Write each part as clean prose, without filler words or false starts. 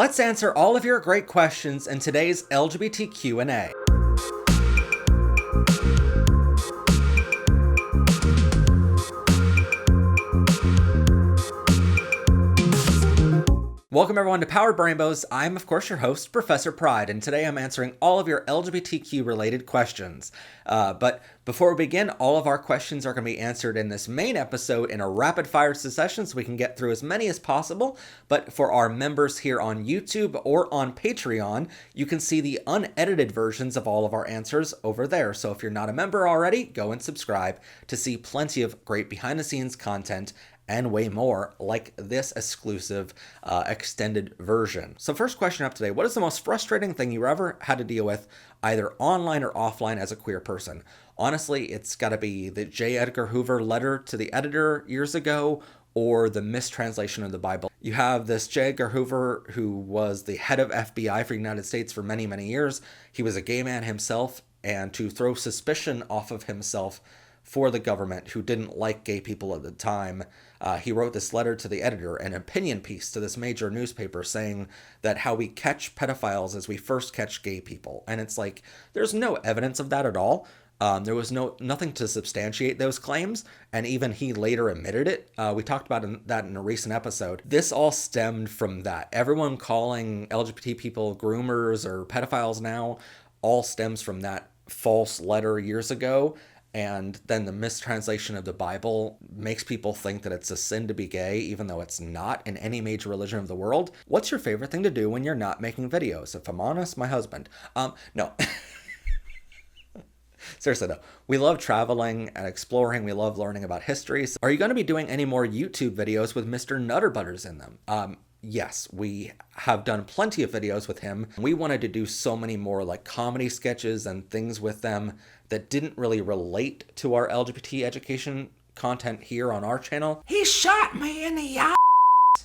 Let's answer all of your great questions in today's LGBT Q&A. Welcome everyone to Powered Brainbows. I'm of course your host, Professor Pride, and today I'm answering all of your LGBTQ related questions. But before we begin, all of our questions are going to be answered in this main episode in a rapid fire succession so we can get through as many as possible. But for our members here on YouTube or on Patreon, you can see the unedited versions of all of our answers over there. So if you're not a member already, go and subscribe to see plenty of great behind the scenes content and way more like this exclusive extended version. So first question up today, what is the most frustrating thing you ever had to deal with either online or offline as a queer person? Honestly, it's got to be the J. Edgar Hoover letter to the editor years ago or the mistranslation of the Bible. You have this J. Edgar Hoover who was the head of FBI for the United States for many, many years. He was a gay man himself, and to throw suspicion off of himself for the government who didn't like gay people at the time, he wrote this letter to the editor, an opinion piece to this major newspaper saying that how we catch pedophiles is we first catch gay people. And it's like, there's no evidence of that at all. There was nothing to substantiate those claims, and even he later admitted it. We talked about that in a recent episode. This all stemmed from that. Everyone calling LGBT people groomers or pedophiles now all stems from that false letter years ago. And then the mistranslation of the Bible makes people think that it's a sin to be gay, even though it's not in any major religion of the world. What's your favorite thing to do when you're not making videos? If I'm honest, my husband. No. Seriously though, we love traveling and exploring. We love learning about history. So are you going to be doing any more YouTube videos with Mr. Nutterbutters in them? Yes, we have done plenty of videos with him. We wanted to do so many more like comedy sketches and things with them that didn't really relate to our LGBT education content here on our channel. He shot me in the eye.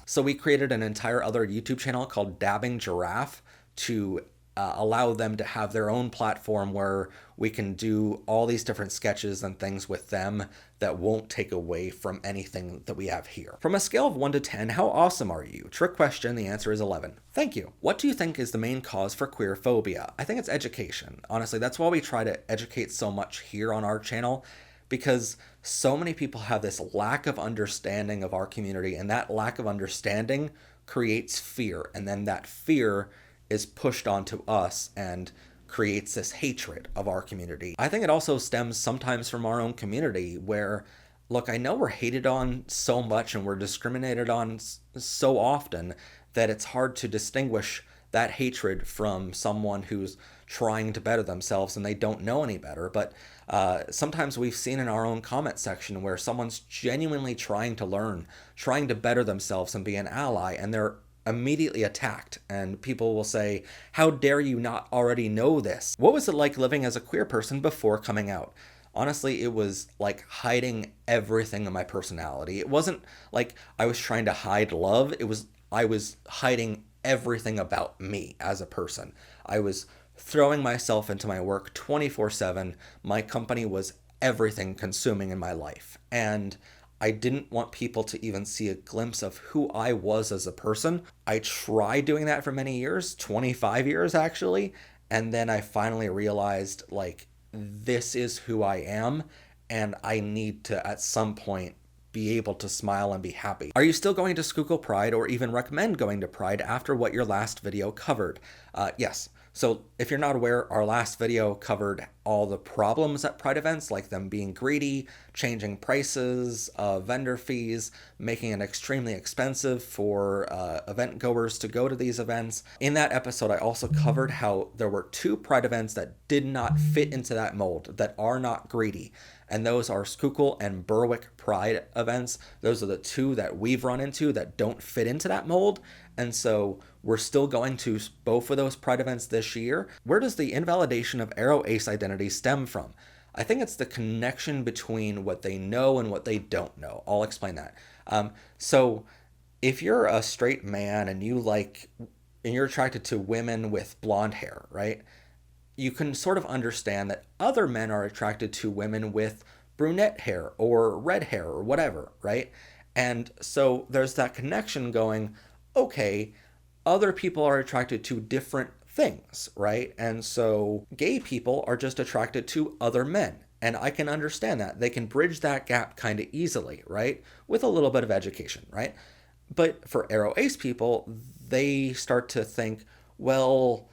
So we created an entire other YouTube channel called Dabbing Giraffe to allow them to have their own platform where we can do all these different sketches and things with them that won't take away from anything that we have here. From a scale of 1 to 10, how awesome are you? Trick question, the answer is 11. Thank you. What do you think is the main cause for queer phobia? I think it's education. Honestly, that's why we try to educate so much here on our channel, because so many people have this lack of understanding of our community, and that lack of understanding creates fear, and then that fear is pushed onto us and creates this hatred of our community. I think it also stems sometimes from our own community where, look, I know we're hated on so much and we're discriminated on so often that it's hard to distinguish that hatred from someone who's trying to better themselves and they don't know any better. But sometimes we've seen in our own comment section where someone's genuinely trying to learn, trying to better themselves and be an ally, and they're immediately attacked, and people will say, how dare you not already know this? What was it like living as a queer person before coming out? Honestly, it was like hiding everything in my personality. It wasn't like I was trying to hide love. I was hiding everything about me as a person. I was throwing myself into my work 24/7. My company was everything consuming in my life, and I didn't want people to even see a glimpse of who I was as a person. I tried doing that for many years, 25 years actually, and then I finally realized, like, this is who I am, and I need to, at some point, be able to smile and be happy. Are you still going to Schuylkill Pride, or even recommend going to Pride after what your last video covered? Yes. So if you're not aware, our last video covered all the problems at Pride events, like them being greedy, changing prices, vendor fees, making it extremely expensive for event goers to go to these events. In that episode, I also covered how there were 2 Pride events that did not fit into that mold, that are not greedy. And those are Schuylkill and Berwick Pride events. Those are the 2 that we've run into that don't fit into that mold. And so we're still going to both of those Pride events this year. Where does the invalidation of AroAce identity stem from? I think it's the connection between what they know and what they don't know. I'll explain that. So if you're a straight man and you're attracted to women with blonde hair, right? You can sort of understand that other men are attracted to women with brunette hair or red hair or whatever, right? And so there's that connection going, okay, other people are attracted to different things, right? And so gay people are just attracted to other men. And I can understand that. They can bridge that gap kind of easily, right? With a little bit of education, right? But for AroAce people, they start to think, well,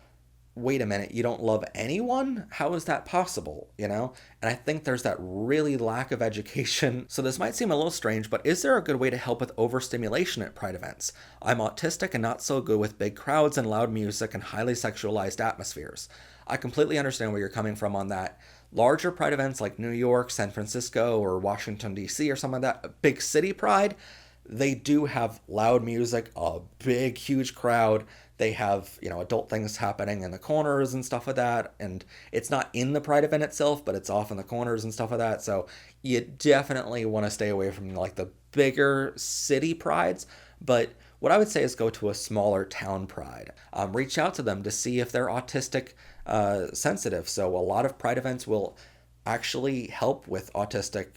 wait a minute, you don't love anyone? How is that possible? You know? And I think there's that really lack of education. So this might seem a little strange, but is there a good way to help with overstimulation at Pride events? I'm autistic and not so good with big crowds and loud music and highly sexualized atmospheres. I completely understand where you're coming from on that. Larger Pride events like New York, San Francisco, or Washington, D.C., or something like that, big city Pride, they do have loud music, a big, huge crowd. They have, adult things happening in the corners and stuff like that. And it's not in the Pride event itself, but it's off in the corners and stuff like that. So you definitely want to stay away from like the bigger city prides. But what I would say is go to a smaller town pride. Reach out to them to see if they're autistic sensitive. So a lot of Pride events will actually help with autistic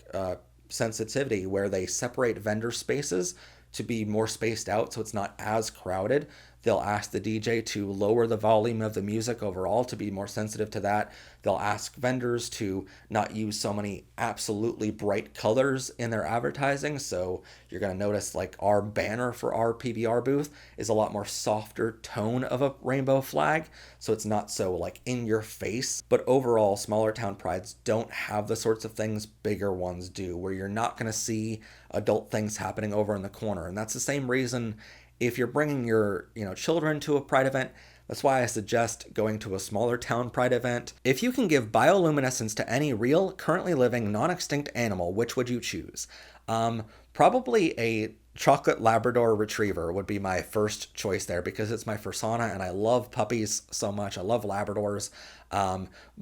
sensitivity, where they separate vendor spaces to be more spaced out so it's not as crowded. They'll ask the DJ to lower the volume of the music overall to be more sensitive to that. They'll ask vendors to not use so many absolutely bright colors in their advertising. So you're going to notice like our banner for our PBR booth is a lot more softer tone of a rainbow flag. So it's not so like in your face. But overall, smaller town prides don't have the sorts of things bigger ones do, where you're not going to see adult things happening over in the corner. And that's the same reason if you're bringing your children to a Pride event, that's why I suggest going to a smaller town Pride event. If you can give bioluminescence to any real, currently living, non-extinct animal, which would you choose? Probably a chocolate Labrador Retriever would be my first choice there, because it's my persona and I love puppies so much. I love Labradors.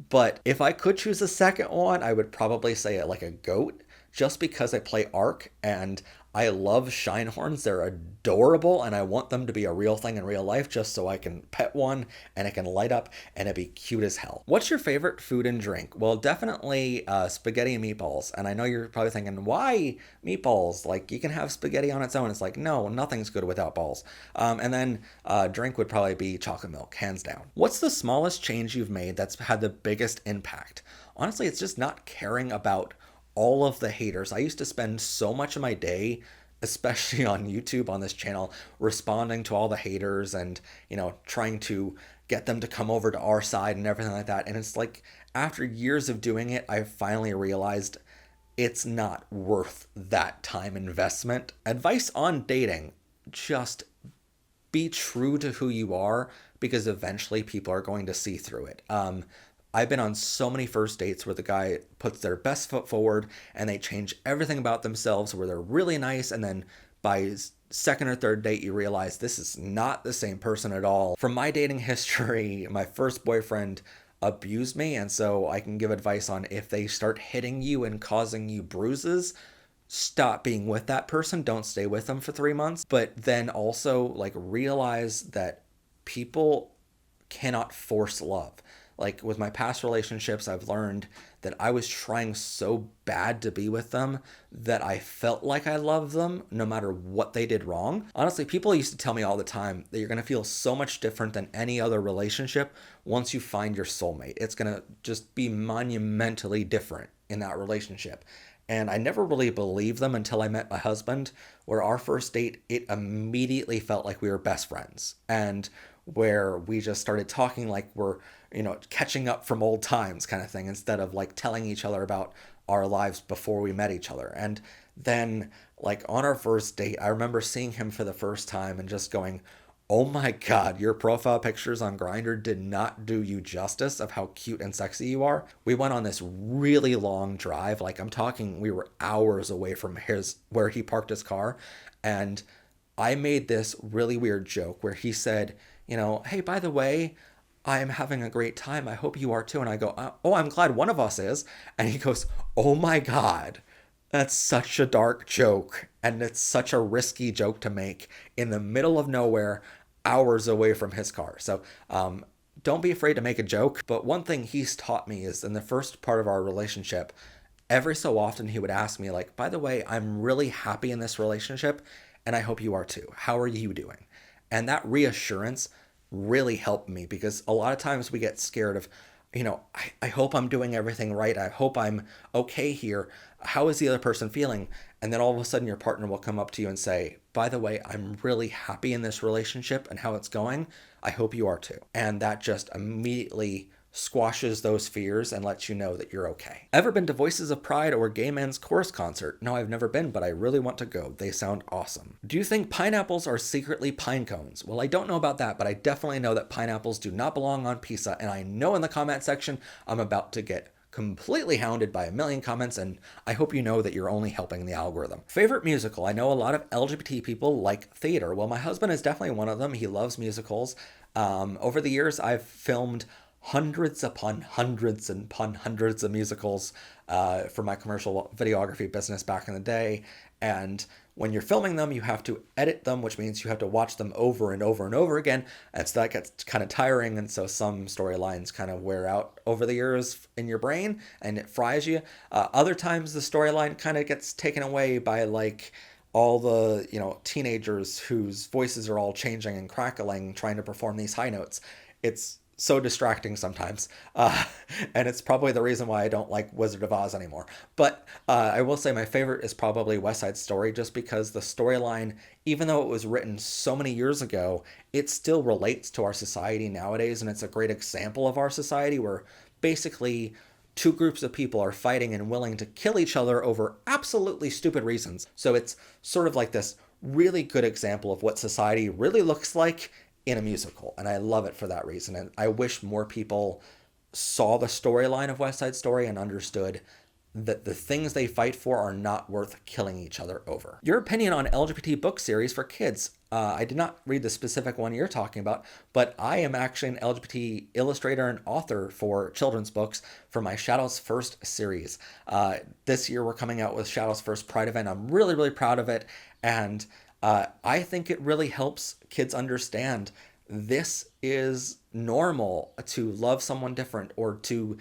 But if I could choose a second one, I would probably say it like a goat, just because I play Ark and I love Shinehorns. They're adorable and I want them to be a real thing in real life, just so I can pet one and it can light up and it'd be cute as hell. What's your favorite food and drink? Well, definitely spaghetti and meatballs. And I know you're probably thinking, why meatballs? Like, you can have spaghetti on its own. It's like, no, nothing's good without balls. And then drink would probably be chocolate milk, hands down. What's the smallest change you've made that's had the biggest impact? Honestly, it's just not caring about all of the haters. I used to spend so much of my day, especially on YouTube on this channel, responding to all the haters and, trying to get them to come over to our side and everything like that. And it's like, after years of doing it, I finally realized it's not worth that time investment. Advice on dating: just be true to who you are, because eventually people are going to see through it. I've been on so many first dates where the guy puts their best foot forward and they change everything about themselves, where they're really nice, and then by second or third date you realize this is not the same person at all. From my dating history, my first boyfriend abused me, and so I can give advice on, if they start hitting you and causing you bruises, stop being with that person. Don't stay with them for 3 months. But then also, like, realize that people cannot force love. Like, with my past relationships, I've learned that I was trying so bad to be with them that I felt like I loved them no matter what they did wrong. Honestly, people used to tell me all the time that you're going to feel so much different than any other relationship once you find your soulmate. It's going to just be monumentally different in that relationship. And I never really believed them until I met my husband, where our first date, it immediately felt like we were best friends. And where we just started talking like we're, catching up from old times kind of thing, instead of like telling each other about our lives before we met each other. And then, like, on our first date, I remember seeing him for the first time and just going, oh my God, your profile pictures on Grindr did not do you justice of how cute and sexy you are. We went on this really long drive. Like, I'm talking, we were hours away from where he parked his car. And I made this really weird joke where he said, hey, by the way, I'm having a great time. I hope you are too. And I go, oh, I'm glad one of us is. And he goes, oh my God, that's such a dark joke. And it's such a risky joke to make in the middle of nowhere, hours away from his car. So don't be afraid to make a joke. But one thing he's taught me is, in the first part of our relationship, every so often he would ask me, like, by the way, I'm really happy in this relationship and I hope you are too. How are you doing? And that reassurance really helped me, because a lot of times we get scared of, I hope I'm doing everything right. I hope I'm okay here. How is the other person feeling? And then all of a sudden your partner will come up to you and say, by the way, I'm really happy in this relationship and how it's going. I hope you are too. And that just immediately squashes those fears and lets you know that you're okay. Ever been to Voices of Pride or Gay Men's Chorus concert? No, I've never been, but I really want to go. They sound awesome. Do you think pineapples are secretly pine cones? Well, I don't know about that, but I definitely know that pineapples do not belong on pizza, and I know in the comment section I'm about to get completely hounded by a million comments, and I hope you know that you're only helping the algorithm. Favorite musical? I know a lot of LGBT people like theater. Well, my husband is definitely one of them. He loves musicals. Over the years, I've filmed hundreds upon hundreds upon hundreds of musicals for my commercial videography business back in the day. And when you're filming them, you have to edit them, which means you have to watch them over and over and over again. And so that gets kind of tiring. And so some storylines kind of wear out over the years in your brain and it fries you. Other times the storyline kind of gets taken away by like all the, teenagers whose voices are all changing and crackling, trying to perform these high notes. It's so distracting sometimes. And it's probably the reason why I don't like Wizard of Oz anymore. But I will say my favorite is probably West Side Story, just because the storyline, even though it was written so many years ago, it still relates to our society nowadays. And it's a great example of our society where basically two groups of people are fighting and willing to kill each other over absolutely stupid reasons. So it's sort of like this really good example of what society really looks like in a musical, and I love it for that reason. And I wish more people saw the storyline of West Side Story and understood that the things they fight for are not worth killing each other over. Your opinion on LGBT book series for kids? I did not read the specific one you're talking about, but I am actually an LGBT illustrator and author for children's books for my Shadows First series. This year we're coming out with Shadows First Pride event. I'm really, really proud of it, and I think it really helps kids understand this is normal to love someone different, or to,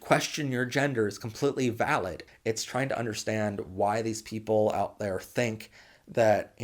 question your gender is completely valid. It's trying to understand why these people out there think that,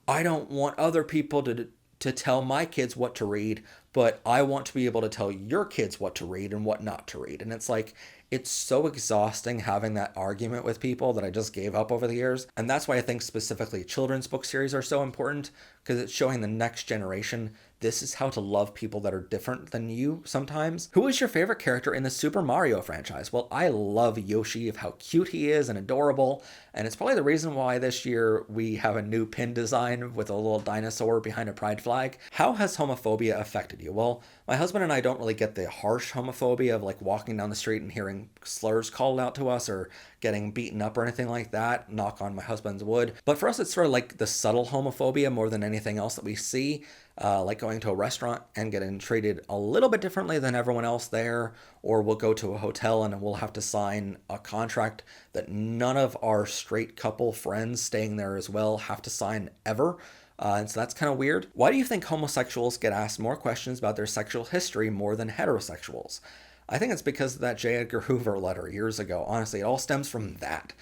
I don't want other people to tell my kids what to read, but I want to be able to tell your kids what to read and what not to read. And it's like, it's so exhausting having that argument with people that I just gave up over the years. And that's why I think specifically children's book series are so important, because it's showing the next generation this is how to love people that are different than you sometimes. Who is your favorite character in the Super Mario franchise? Well, I love Yoshi, of how cute he is and adorable. And it's probably the reason why this year we have a new pin design with a little dinosaur behind a pride flag. How has homophobia affected you? Well, my husband and I don't really get the harsh homophobia of like walking down the street and hearing slurs called out to us or getting beaten up or anything like that. Knock on my husband's wood. But for us, it's sort of like the subtle homophobia more than anything else that we see. Like going to a restaurant and getting treated a little bit differently than everyone else there, or we'll go to a hotel and we'll have to sign a contract that none of our straight couple friends staying there as well have to sign ever. And so that's kind of weird. Why do you think homosexuals get asked more questions about their sexual history more than heterosexuals? I think it's because of that J. Edgar Hoover letter years ago. Honestly, it all stems from that,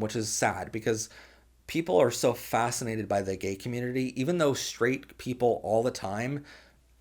which is sad because people are so fascinated by the gay community, even though straight people all the time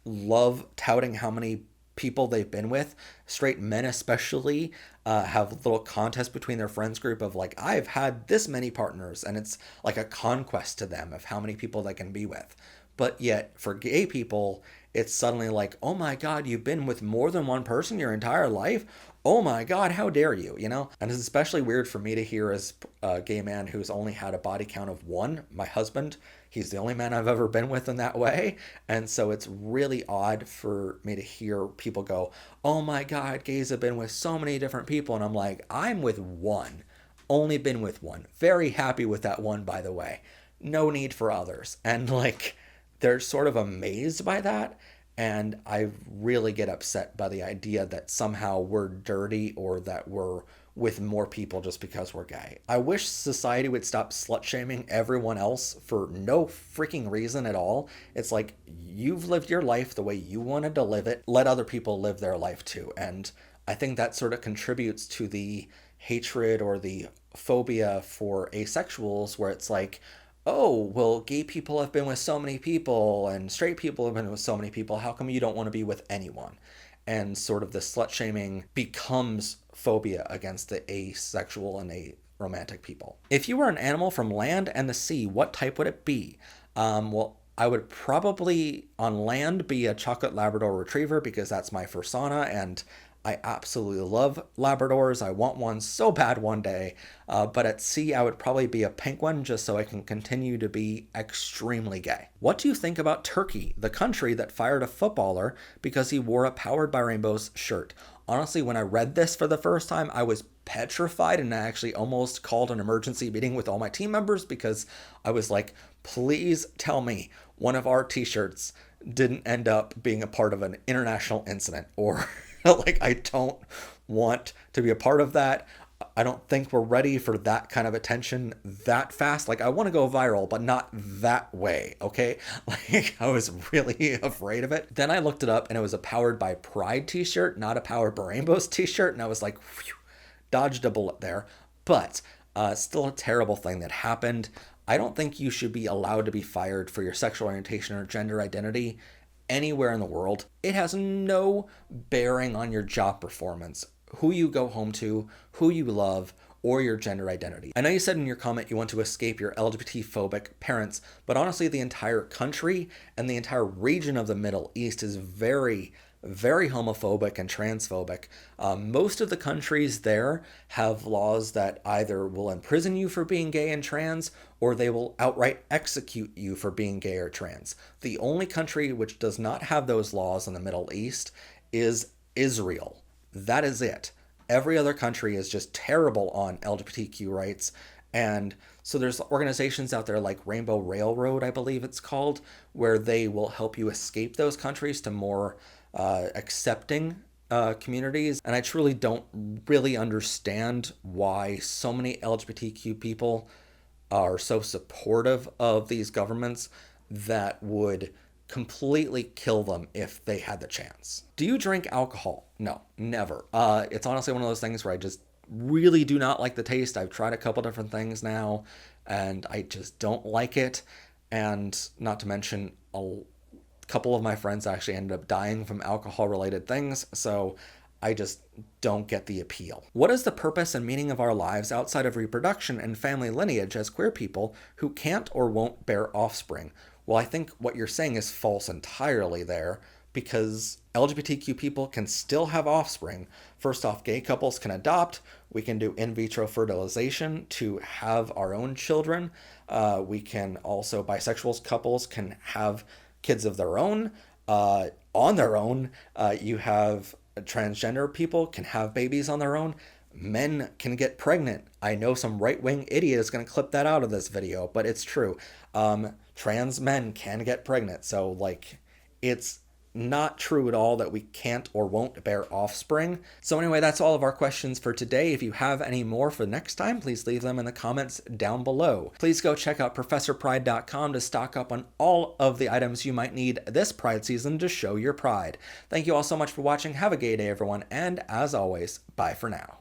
love touting how many people they've been with. Straight men especially have little contests between their friends group of like, I've had this many partners, and it's like a conquest to them of how many people they can be with. But yet for gay people, it's suddenly like, oh my God, you've been with more than one person your entire life? Oh my God, how dare you, And it's especially weird for me to hear as a gay man who's only had a body count of one, my husband. He's the only man I've ever been with in that way. And so it's really odd for me to hear people go, oh my God, gays have been with so many different people. And I'm like, I'm with one, only been with one. Very happy with that one, by the way. No need for others. And like, they're sort of amazed by that. And I really get upset by the idea that somehow we're dirty or that we're with more people just because we're gay. I wish society would stop slut-shaming everyone else for no freaking reason at all. It's like, you've lived your life the way you wanted to live it. Let other people live their life too. And I think that sort of contributes to the hatred or the phobia for asexuals, where it's like, oh, well, gay people have been with so many people and straight people have been with so many people. How come you don't want to be with anyone? And sort of the slut shaming becomes phobia against the asexual and aromantic people. If you were an animal from land and the sea, what type would it be? Well, I would probably on land be a chocolate Labrador retriever because that's my fursona, and I absolutely love Labradors. I want one so bad one day. But at sea, I would probably be a penguin just so I can continue to be extremely gay. What do you think about Turkey, the country that fired a footballer because he wore a Powered by Rainbows shirt? Honestly, when I read this for the first time, I was petrified and I actually almost called an emergency meeting with all my team members because I was like, please tell me one of our t-shirts didn't end up being a part of an international incident or like I don't want to be a part of that. I don't think we're ready for that kind of attention that fast. Like I want to go viral, but not that way, okay? Like I was really afraid of it. Then I looked it up and it was a Powered by Pride t-shirt, not a Powered by Rainbows t-shirt, and I was like, phew, dodged a bullet there. But still a terrible thing that happened. I don't think you should be allowed to be fired for your sexual orientation or gender identity anywhere in the world. It has no bearing on your job performance, who you go home to, who you love, or your gender identity. I know you said in your comment you want to escape your LGBT phobic parents, but honestly, the entire country and the entire region of the Middle East is very, very homophobic and transphobic. Most of the countries there have laws that either will imprison you for being gay and trans, or they will outright execute you for being gay or trans. The only country which does not have those laws in the Middle East is Israel. That is it. Every other country is just terrible on LGBTQ rights. And so there's organizations out there like Rainbow Railroad, I believe it's called, where they will help you escape those countries to more accepting communities. And I truly don't really understand why so many LGBTQ people are so supportive of these governments that would completely kill them if they had the chance. Do you drink alcohol? No, never. It's honestly one of those things where I just really do not like the taste. I've tried a couple different things now and I just don't like it. And not to mention a couple of my friends actually ended up dying from alcohol related things. So I just don't get the appeal. What is the purpose and meaning of our lives outside of reproduction and family lineage as queer people who can't or won't bear offspring? Well, I think what you're saying is false entirely there because LGBTQ people can still have offspring. First off, gay couples can adopt. We can do in vitro fertilization to have our own children. We can also, bisexual couples can have kids of their own on their own. You have transgender people can have babies on their own. Men can get pregnant. I know some right-wing idiot is going to clip that out of this video, but it's true. Trans men can get pregnant. So, like, it's not true at all that we can't or won't bear offspring. So anyway, that's all of our questions for today. If you have any more for next time, please leave them in the comments down below. Please go check out ProfessorPride.com to stock up on all of the items you might need this Pride season to show your pride. Thank you all so much for watching. Have a gay day, everyone. And as always, bye for now.